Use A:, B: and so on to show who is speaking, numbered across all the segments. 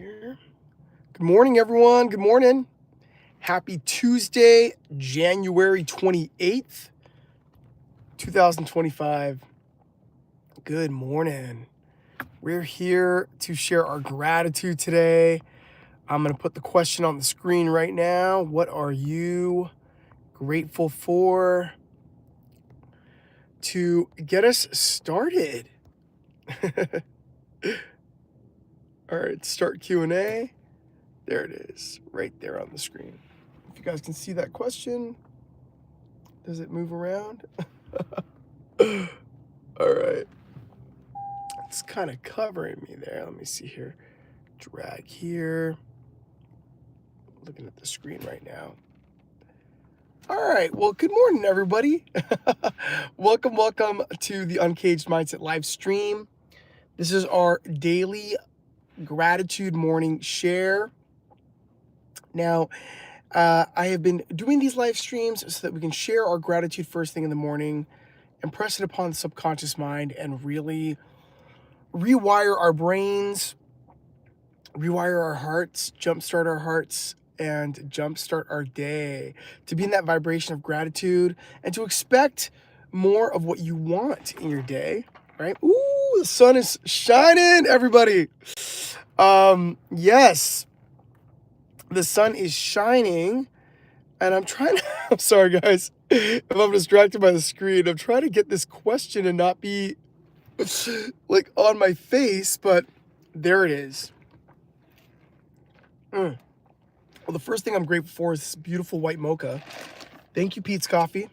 A: here. Good morning, everyone. Good morning. Happy Tuesday, January 28th, 2025. Good morning. We're here to share our gratitude today. I'm going to put the question on the screen right now. What are you grateful for? To get us started. All right, start Q&A. There it is, right there on the screen. If you guys can see that question, does it move around? All right. It's kind of covering me there. Let me see here. Drag here. Looking at the screen right now. All right. Well, good morning, everybody. Welcome to the Uncaged Mindset live stream. This is our daily gratitude morning share. Now, I have been doing these live streams so that we can share our gratitude first thing in the morning, impress it upon the subconscious mind, and really rewire our brains, rewire our hearts, jumpstart our hearts, and jumpstart our day to be in that vibration of gratitude and to expect more of what you want in your day, right? Ooh, the sun is shining, everybody. Yes. The sun is shining, and I'm sorry guys, if I'm distracted by the screen, I'm trying to get this question and not be like on my face, but there it is. Well, the first thing I'm grateful for is this beautiful white mocha. Thank you, Pete's Coffee.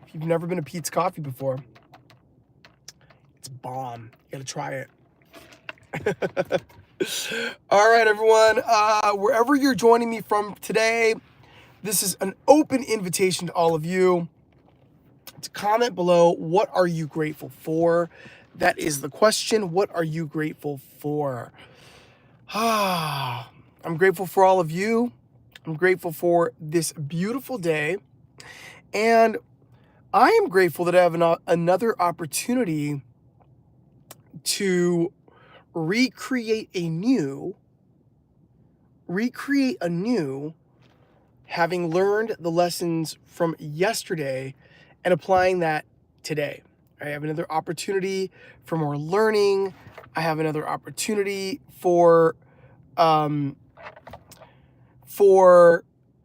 A: If you've never been to Pete's Coffee before, it's bomb. You gotta try it. All right, everyone. Wherever you're joining me from today, this is an open invitation to all of you to comment below. What are you grateful for? That is the question. What are you grateful for? I'm grateful for all of you. I'm grateful for this beautiful day. And I am grateful that I have another opportunity to recreate anew, having learned the lessons from yesterday and applying that today. I have another opportunity for more learning. I have another opportunity for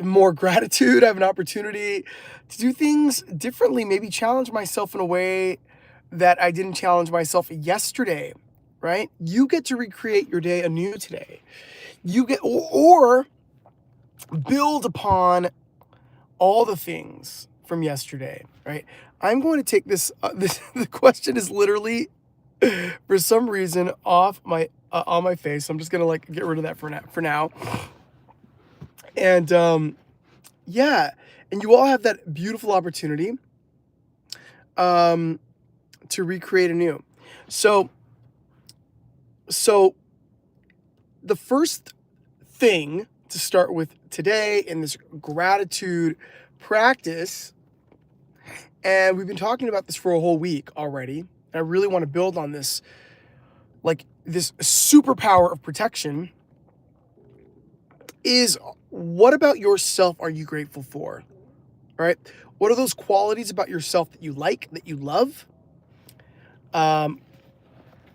A: more gratitude. I have an opportunity to do things differently, maybe challenge myself in a way that I didn't challenge myself yesterday, right? You get to recreate your day anew today. You get, or build upon all the things from yesterday, right? I'm going to take this, the question is literally, for some reason, off my, on my face. I'm just going to like get rid of that for now. And, yeah, and you all have that beautiful opportunity, to recreate anew. So the first thing to start with today in this gratitude practice, and we've been talking about this for a whole week already, and I really want to build on this, like this superpower of protection, is what about yourself are you grateful for, right? What are those qualities about yourself that you like, that you love?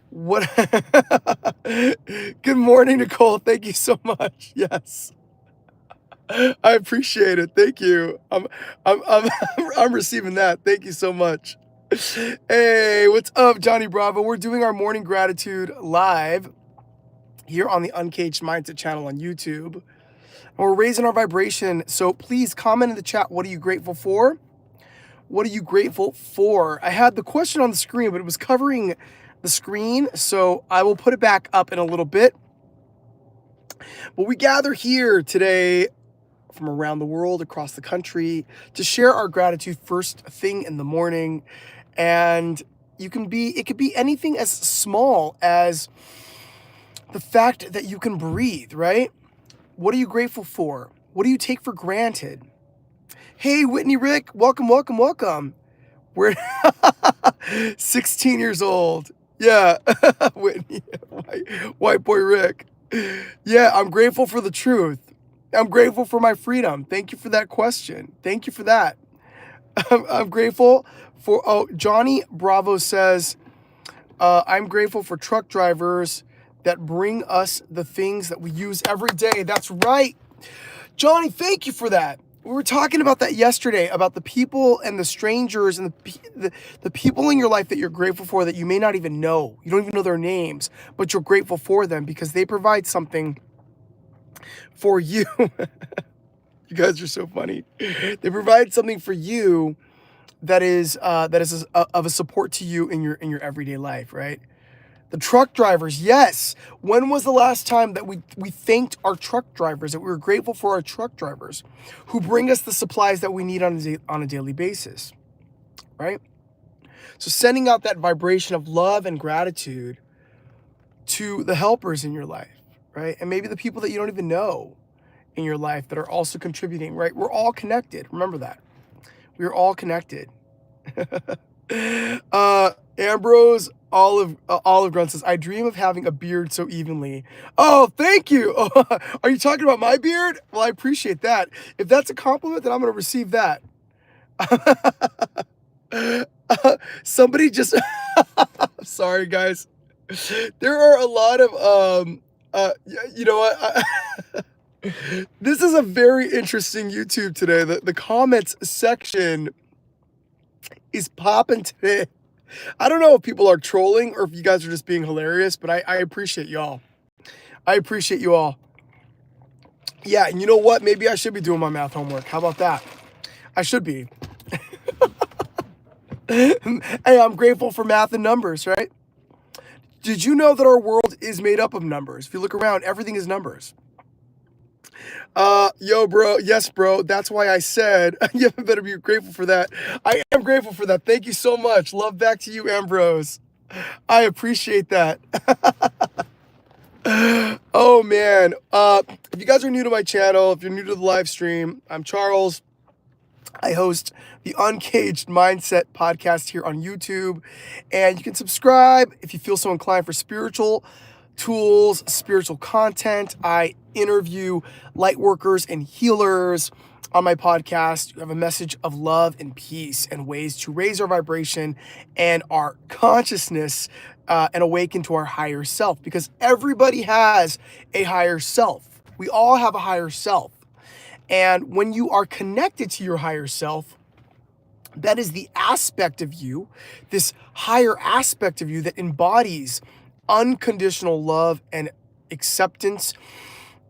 A: What? Good morning, Nicole. Thank you so much. Yes. I appreciate it. Thank you. I'm receiving that. Thank you so much. Hey, what's up, Johnny Bravo? We're doing our morning gratitude live here on the Uncaged Mindset channel on YouTube. And we're raising our vibration. So please comment in the chat. What are you grateful for? What are you grateful for? I had the question on the screen, but it was covering the screen, so I will put it back up in a little bit. But we gather here today from around the world, across the country, to share our gratitude first thing in the morning. And it could be anything as small as the fact that you can breathe, right? What are you grateful for? What do you take for granted? Hey, Whitney Rick, welcome. We're 16 years old. Yeah, Whitney, white boy Rick. Yeah, I'm grateful for the truth. I'm grateful for my freedom. Thank you for that question. Thank you for that. I'm grateful for, oh, Johnny Bravo says, I'm grateful for truck drivers that bring us the things that we use every day. That's right. Johnny, thank you for that. We were talking about that yesterday, about the people and the strangers and the people in your life that you're grateful for that you may not even know. You don't even know their names, but you're grateful for them because they provide something for you. You guys are so funny. They provide something for you that is of a support to you in your everyday life, right? The truck drivers, yes. When was the last time that we thanked our truck drivers, that we were grateful for our truck drivers who bring us the supplies that we need on a daily basis, right? So sending out that vibration of love and gratitude to the helpers in your life, right? And maybe the people that you don't even know in your life that are also contributing, right? We're all connected. Remember that. We're all connected. Ambrose Olive Grunt says, I dream of having a beard so evenly. Oh, thank you. Oh, are you talking about my beard? Well, I appreciate that. If that's a compliment, then I'm going to receive that. Somebody just, sorry guys. There are a lot of, you know what? This is a very interesting YouTube today. The comments section is popping today. I don't know if people are trolling or if you guys are just being hilarious, but I appreciate y'all. I appreciate you all. Yeah, and you know what? Maybe I should be doing my math homework. How about that? I should be. Hey, I'm grateful for math and numbers, right? Did you know that our world is made up of numbers? If you look around, everything is numbers. Yo, bro. Yes, bro. That's why I said you better be grateful for that. I am grateful for that. Thank you so much. Love back to you, Ambrose. I appreciate that. Oh man. If you guys are new to my channel, if you're new to the live stream, I'm Charles. I host the Uncaged Mindset podcast here on YouTube, and you can subscribe if you feel so inclined for spiritual tools, spiritual content. I interview light workers and healers on my podcast. You have a message of love and peace and ways to raise our vibration and our consciousness and awaken to our higher self, because everybody has a higher self. We all have a higher self. And when you are connected to your higher self, that is the aspect of you, this higher aspect of you that embodies unconditional love and acceptance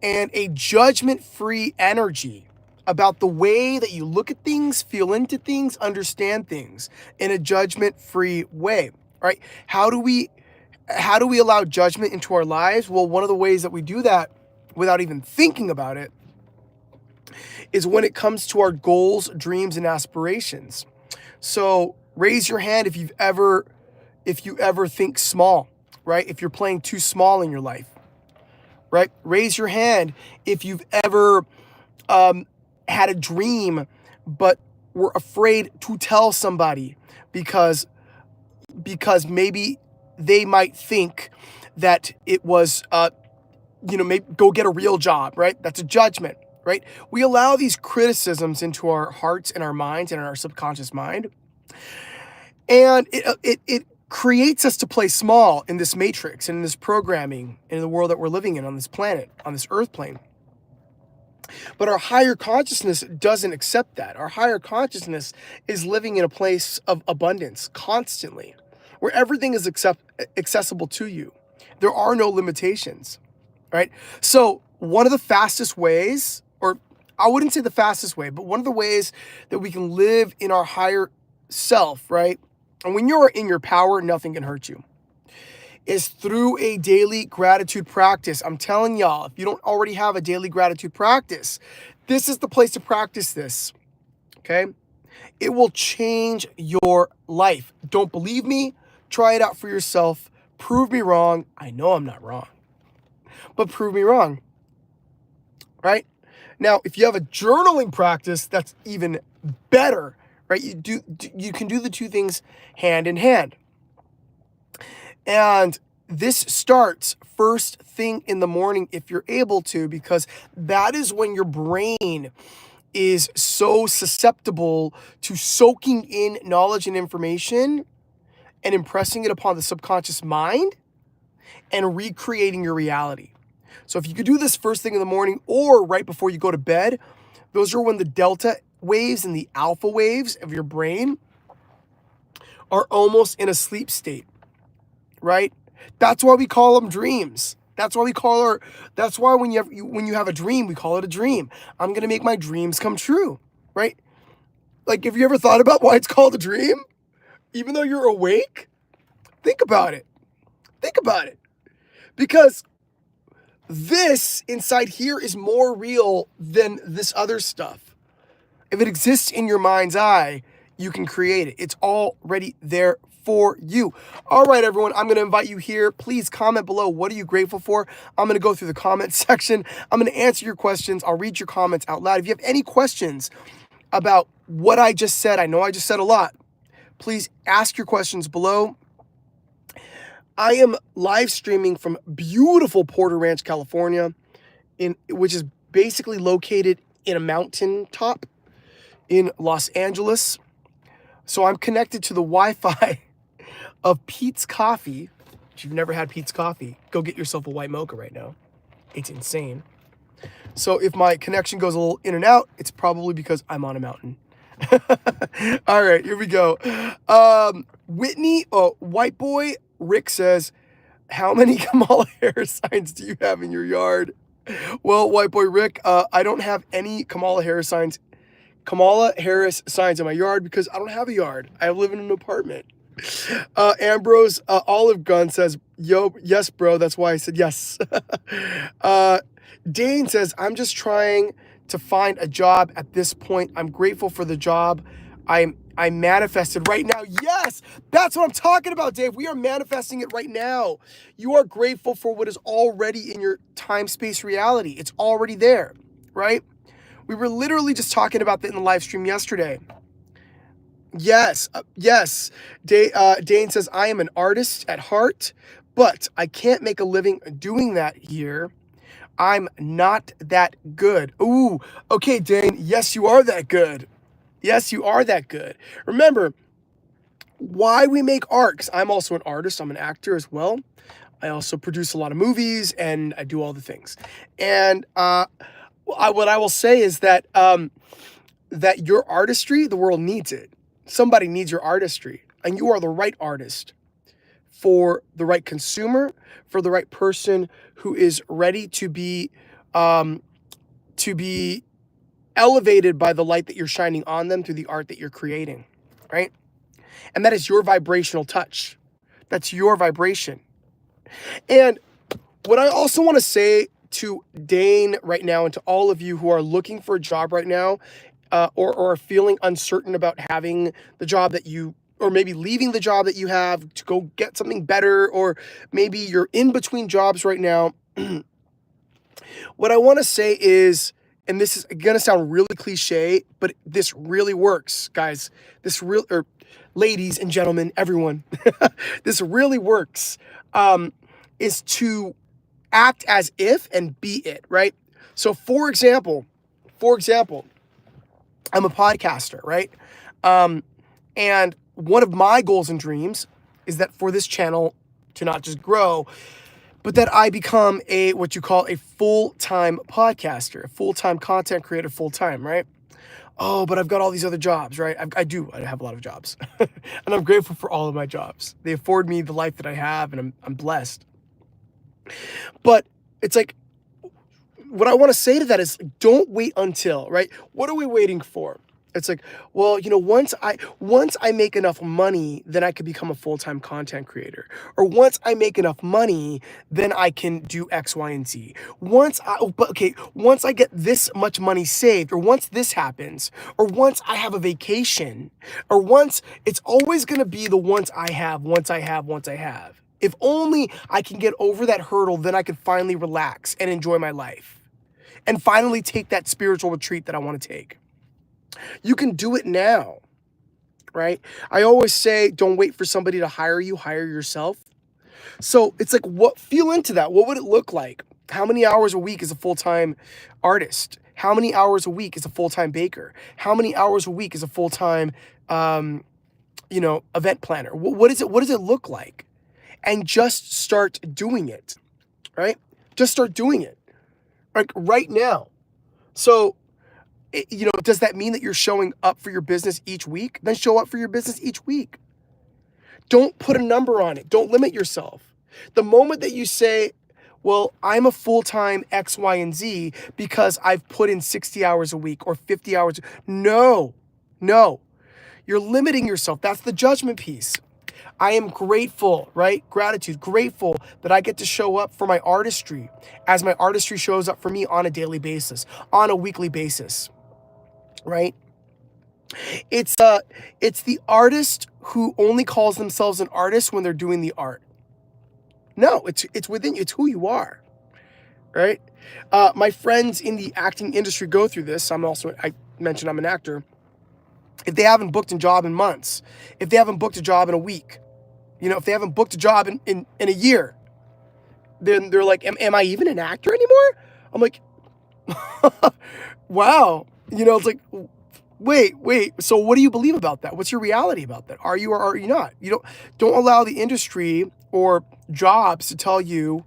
A: and a judgment-free energy about the way that you look at things, feel into things, understand things in a judgment-free way, right? How do we allow judgment into our lives? Well, one of the ways that we do that without even thinking about it is when it comes to our goals, dreams, and aspirations. So raise your hand if you ever think small, right? If you're playing too small in your life, right? Raise your hand if you've ever had a dream, but were afraid to tell somebody because maybe they might think that it was, maybe go get a real job, right? That's a judgment. Right? We allow these criticisms into our hearts and our minds and our subconscious mind. And it creates us to play small in this matrix and in this programming in the world that we're living in on this planet, on this earth plane. But our higher consciousness doesn't accept that. Our higher consciousness is living in a place of abundance constantly, where everything is accessible to you. There are no limitations, right? So one of the fastest ways, or I wouldn't say the fastest way, but one of the ways that we can live in our higher self, right? And when you're in your power, nothing can hurt you, is through a daily gratitude practice. I'm telling y'all, if you don't already have a daily gratitude practice, this is the place to practice this, okay? It will change your life. Don't believe me? Try it out for yourself. Prove me wrong. I know I'm not wrong, but prove me wrong, right? Now, if you have a journaling practice, that's even better, right? You can do the two things hand in hand. And this starts first thing in the morning if you're able to, because that is when your brain is so susceptible to soaking in knowledge and information and impressing it upon the subconscious mind and recreating your reality. So if you could do this first thing in the morning or right before you go to bed, those are when the delta waves and the alpha waves of your brain are almost in a sleep state, right? That's why we call them dreams. That's why when you have a dream, we call it a dream. I'm going to make my dreams come true, right? Like, have you ever thought about why it's called a dream? Even though you're awake? Think about it. Think about it. Because this inside here is more real than this other stuff. If it exists in your mind's eye, you can create it. It's already there for you. All right, everyone, I'm going to invite you here. Please comment below. What are you grateful for? I'm going to go through the comment section. I'm going to answer your questions. I'll read your comments out loud. If you have any questions about what I just said, I know I just said a lot. Please ask your questions below. I am live streaming from beautiful Porter Ranch, California, which is basically located in a mountaintop in Los Angeles. So I'm connected to the Wi-Fi of Pete's Coffee. If you've never had Pete's Coffee, go get yourself a white mocha right now. It's insane. So if my connection goes a little in and out, it's probably because I'm on a mountain. All right, here we go. Whitney, white boy, Rick says, how many Kamala Harris signs do you have in your yard? Well, white boy Rick, I don't have any Kamala Harris signs in my yard because I don't have a yard. I live in an apartment. Ambrose Olive Gun says, yo, yes, bro. That's why I said yes. Dane says, I'm just trying to find a job at this point. I'm grateful for the job I manifested right now. Yes, that's what I'm talking about, Dave. We are manifesting it right now. You are grateful for what is already in your time-space reality. It's already there, right? We were literally just talking about that in the live stream yesterday. Yes, yes. Dane says, I am an artist at heart, but I can't make a living doing that here. I'm not that good. Ooh, okay, Dane. Yes, you are that good. Yes, you are that good. Remember, why we make art, because I'm also an artist. I'm an actor as well. I also produce a lot of movies, and I do all the things. And what I will say is that that your artistry, the world needs it. Somebody needs your artistry, and you are the right artist for the right consumer, for the right person who is ready to be elevated by the light that you're shining on them through the art that you're creating, right? And that is your vibrational touch. That's your vibration. And what I also want to say to Dane right now and to all of you who are looking for a job right now or are feeling uncertain about having the job that you, or maybe leaving the job that you have to go get something better, or maybe you're in between jobs right now. What I want to say is, and this is going to sound really cliche, but this really works, guys. Or ladies and gentlemen, everyone, this really works, is to act as if and be it, right? So for example, I'm a podcaster, right? And one of my goals and dreams is that for this channel to not just grow, but that I become what you call a full-time podcaster, a full-time content creator, full-time, right? Oh, but I've got all these other jobs, right? I have a lot of jobs. And I'm grateful for all of my jobs. They afford me the life that I have, and I'm blessed. But it's like, what I want to say to that is, don't wait until, right? What are we waiting for? It's like, well, once I make enough money, then I could become a full-time content creator. Or once I make enough money, then I can do X, Y, and Z. Once I get this much money saved, or once this happens, or once I have a vacation, or it's always going to be the once I have. If only I can get over that hurdle, then I can finally relax and enjoy my life. And finally take that spiritual retreat that I want to take. You can do it now, right? I always say, don't wait for somebody to hire you, hire yourself. So it's like, what, feel into that. What would it look like? How many hours a week is a full-time artist? How many hours a week is a full-time baker? How many hours a week is a full-time, event planner? What is it? What does it look like? And just start doing it, right? Just start doing it, like right now. So, does that mean that you're showing up for your business each week? Then show up for your business each week. Don't put a number on it. Don't limit yourself. The moment that you say, well, I'm a full-time X, Y, and Z because I've put in 60 hours a week or 50 hours. No, you're limiting yourself. That's the judgment piece. I am grateful, right? Gratitude, grateful that I get to show up for my artistry as my artistry shows up for me on a daily basis, on a weekly basis, right? It's the artist who only calls themselves an artist when they're doing the art. No, it's within you. It's who you are, right? My friends in the acting industry go through this. I mentioned I'm an actor. If they haven't booked a job in months, if they haven't booked a job in a week, if they haven't booked a job in a year, then they're like, am I even an actor anymore? I'm like, wow. It's like, wait. So what do you believe about that? What's your reality about that? Are you or are you not? Don't allow the industry or jobs to tell you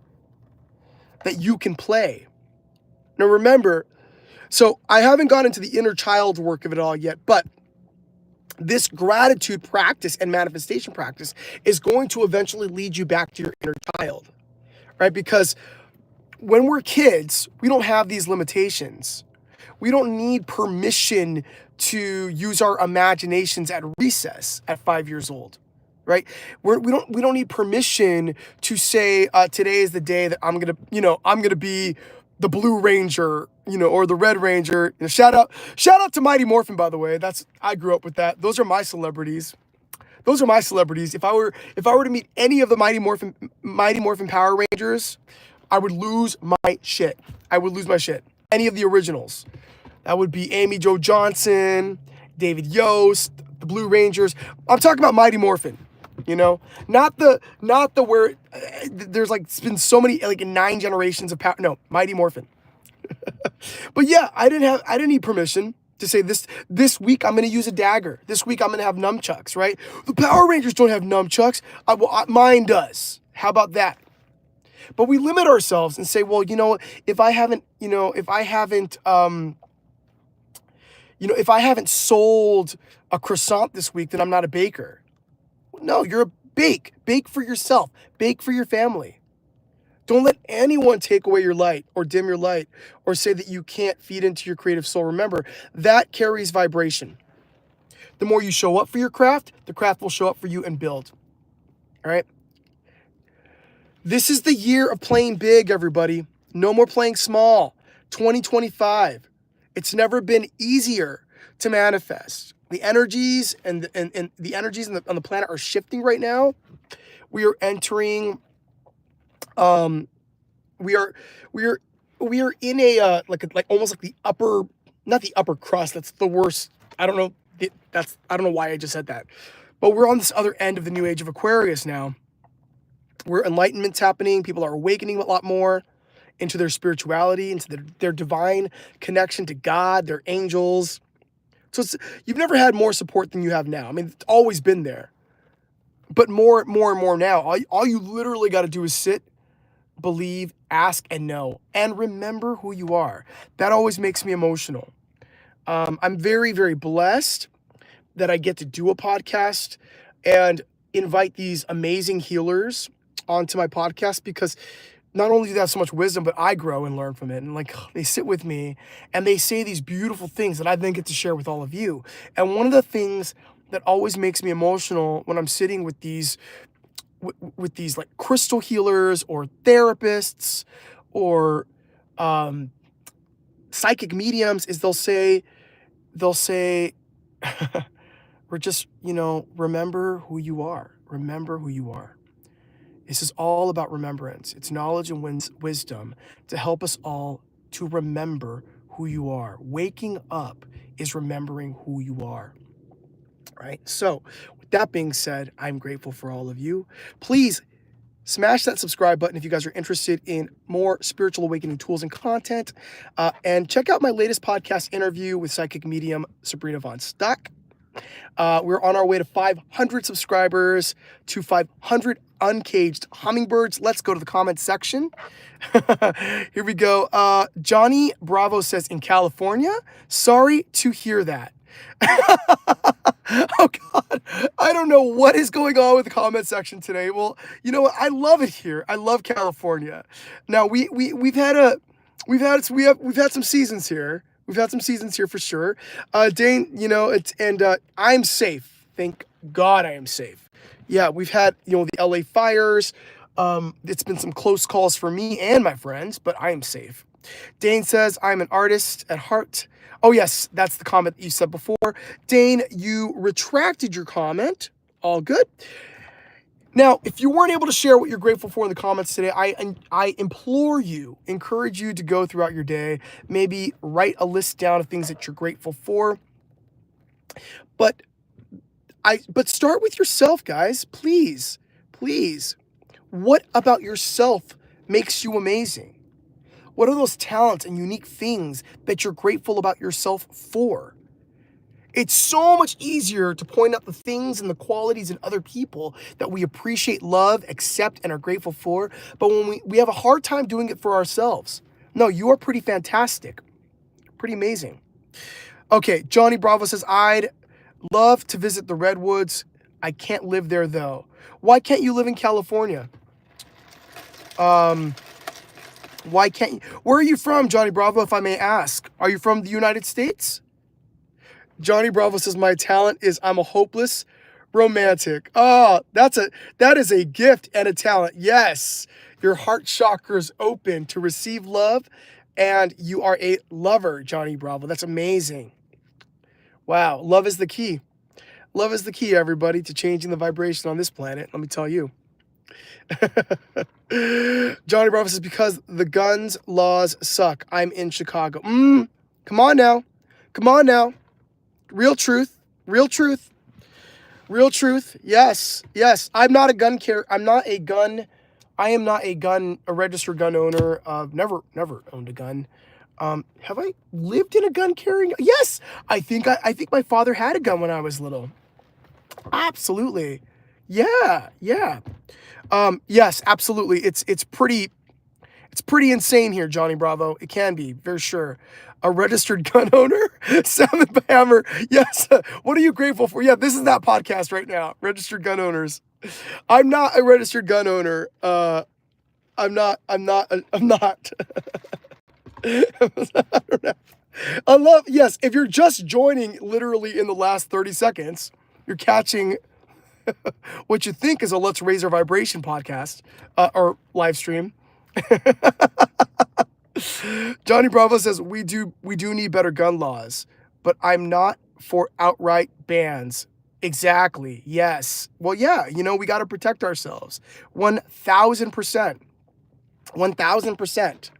A: that you can play. Now remember, so I haven't gone into the inner child work of it all yet, but this gratitude practice and manifestation practice is going to eventually lead you back to your inner child, right? Because when we're kids, we don't have these limitations. We don't need permission to use our imaginations at recess at 5 years old, right? We don't need permission to say today is the day that I'm gonna be the Blue Ranger, or the Red Ranger. Shout out to Mighty Morphin, by the way. I grew up with that. Those are my celebrities. If I were to meet any of the Mighty Morphin Power Rangers, I would lose my shit. Any of the originals. That would be Amy Jo Johnson, David Yost, the Blue Rangers. I'm talking about Mighty Morphin. Not the where there's it's been so many 9 generations of power. No, Mighty Morphin. But yeah, I didn't need permission to say this week I'm going to use a dagger. This week I'm going to have nunchucks, right? The Power Rangers don't have nunchucks. Mine does. How about that? But we limit ourselves and say, well, if I haven't sold a croissant this week, then I'm not a baker. No, you're a bake. Bake for yourself. Bake for your family. Don't let anyone take away your light or dim your light or say that you can't feed into your creative soul. Remember, that carries vibration. The more you show up for your craft, the craft will show up for you and build. All right? This is the year of playing big, everybody. No more playing small. 2025. It's never been easier to manifest. The energies and the energies on the planet are shifting right now. We are entering. We are in a almost like the upper, not the upper crust. That's the worst. I don't know. I don't know why I just said that, but we're on this other end of the new age of Aquarius now, where enlightenment's happening. People are awakening a lot more into their spirituality, into their divine connection to God, their angels. So you've never had more support than you have now. I mean, it's always been there, but more and more now. All you literally got to do is sit, believe, ask, and know, and remember who you are. That always makes me emotional. I'm very, very blessed that I get to do a podcast and invite these amazing healers onto my podcast, because not only do they have so much wisdom, but I grow and learn from it. And they sit with me and they say these beautiful things that I then get to share with all of you. And one of the things that always makes me emotional when I'm sitting with these crystal healers or therapists or psychic mediums is they'll say we're just, remember who you are. Remember who you are. This is all about remembrance. It's knowledge and wisdom to help us all to remember who you are. Waking up is remembering who you are, right? So with that being said, I'm grateful for all of you. Please Smash that subscribe button if you guys are interested in more spiritual awakening tools and content. And check out my latest podcast interview with psychic medium Sabrina Von Stuck. We're on our way to 500 subscribers, to 500 uncaged hummingbirds. Let's go to the comment section. Here we go. Johnny Bravo says, in California? Sorry to hear that. Oh God, I don't know what is going on with the comment section today. Well, you know what? I love it here. I love California. Now we've had some seasons here. We've had some seasons here for sure. Dane, I'm safe. Thank God I am safe. Yeah, we've had, the LA fires. It's been some close calls for me and my friends, but I am safe. Dane says, I'm an artist at heart. Oh, yes, that's the comment that you said before. Dane, you retracted your comment. All good. Now, if you weren't able to share what you're grateful for in the comments today, I encourage you to go throughout your day, maybe write a list down of things that you're grateful for. But start with yourself, guys. Please. What about yourself makes you amazing? What are those talents and unique things that you're grateful about yourself for? It's so much easier to point out the things and the qualities in other people that we appreciate, love, accept, and are grateful for. But when we have a hard time doing it for ourselves. No, you are pretty fantastic. Pretty amazing. Okay, Johnny Bravo says, I'd love to visit the Redwoods. I can't live there, though. Why can't you live in California? Why can't you? Where are you from, Johnny Bravo, if I may ask? Are you from the United States? Johnny Bravo says, my talent is I'm a hopeless romantic. Oh, that is a gift and a talent. Yes, your heart chakra is open to receive love, and you are a lover, Johnny Bravo. That's amazing. Wow, love is the key. Love is the key, everybody, to changing the vibration on this planet. Let me tell you. Johnny Bravo says, because the guns laws suck. I'm in Chicago. Come on now. Real truth. Yes. I am not a registered gun owner. Never owned a gun. Have I lived in a gun carrying? Yes. I think my father had a gun when I was little. Absolutely. Yeah. Yes, absolutely. It's pretty insane here, Johnny Bravo. It can be, for sure. A registered gun owner, Salmon Hammer. Yes. What are you grateful for? Yeah, this is that podcast right now. Registered gun owners. I'm not a registered gun owner. I'm not. I don't know. Yes, if you're just joining literally in the last 30 seconds, you're catching what you think is a Let's Raise Our Vibration podcast or live stream. Johnny Bravo says, we do need better gun laws, but I'm not for outright bans. Exactly. Yes. Well, yeah, we got to protect ourselves. 1,000%. 1,000%.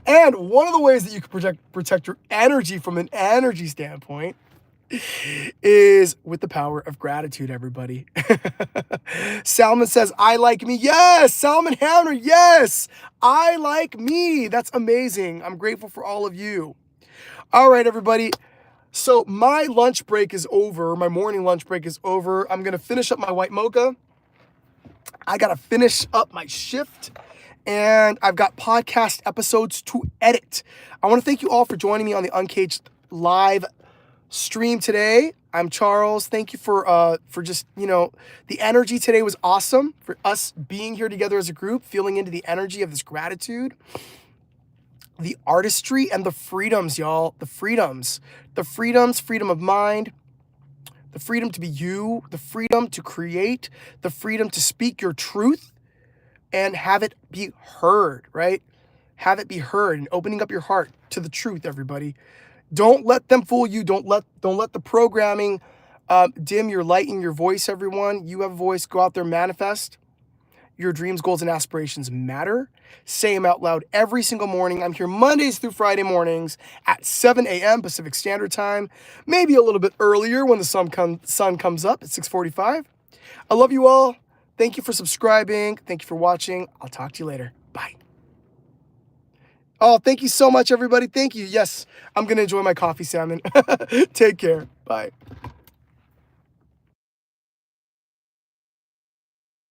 A: And one of the ways that you can protect your energy from an energy standpoint is with the power of gratitude, everybody. Salmon says, I like me. Yes, Salmon Hammer. Yes, I like me. That's amazing. I'm grateful for all of you. All right, everybody. So my lunch break is over. My morning lunch break is over. I'm going to finish up my white mocha. I got to finish up my shift. And I've got podcast episodes to edit. I want to thank you all for joining me on the Uncaged live stream today. I'm Charles. Thank you for just, the energy today was awesome, for us being here together as a group, feeling into the energy of this gratitude, the artistry, and the freedoms, y'all. The freedoms, freedom of mind, the freedom to be you, the freedom to create, the freedom to speak your truth and have it be heard, right? Have it be heard, and opening up your heart to the truth, everybody. Don't let them fool you. Don't let the programming dim your light and your voice, everyone. You have a voice. Go out there, manifest. Your dreams, goals, and aspirations matter. Say them out loud every single morning. I'm here Mondays through Friday mornings at 7 a.m. Pacific Standard Time. Maybe a little bit earlier when the sun comes up at 6:45. I love you all. Thank you for subscribing. Thank you for watching. I'll talk to you later. Bye. Oh, thank you so much, everybody. Thank you. Yes, I'm going to enjoy my coffee salmon. Take care. Bye.